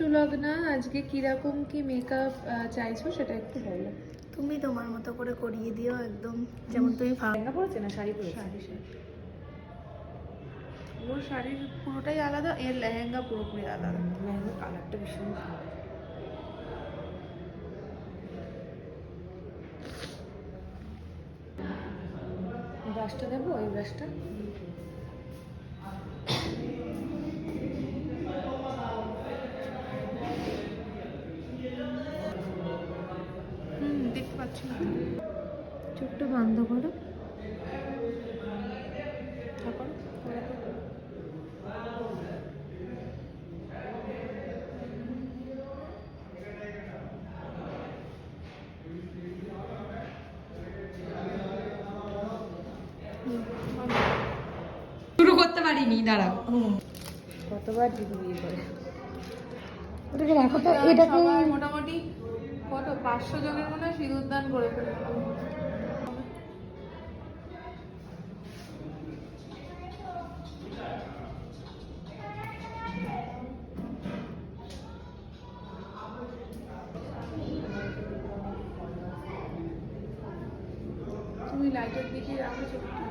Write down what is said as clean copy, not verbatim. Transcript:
সুলগ্না, আজকে কিরকম কি মেকআপ চাইছো সেটা একটু বলো। তুমি তোমার মতো করে করিয়ে দিও, একদম যেমন তুমি ভালো। লেহেঙ্গা পরেছে না শাড়ি পরেছে? শাড়ি শাড়ি ওর শাড়ির পুরোটাই আলাদা, এর লেহেঙ্গা পুরোপুরি আলাদা। লেহেঙ্গার কালারটা ভীষণ ভালো। ব্রাশটা দেবো, এই ব্রাশটা। দেখতে পাচ্ছি না। চোখটা বন্ধ করো। তারপর শুরু করতে পারিনি, দাঁড়াও। কতবার দিদি বিয়ে করে। ওটাকে রাখো তো, এটাকে সবার মোটামুটি কত 500 জনের মনে হয় সিঁদুরদান করে ফেললাম। তুমি লাইটের দিকে রাখো চোখটা।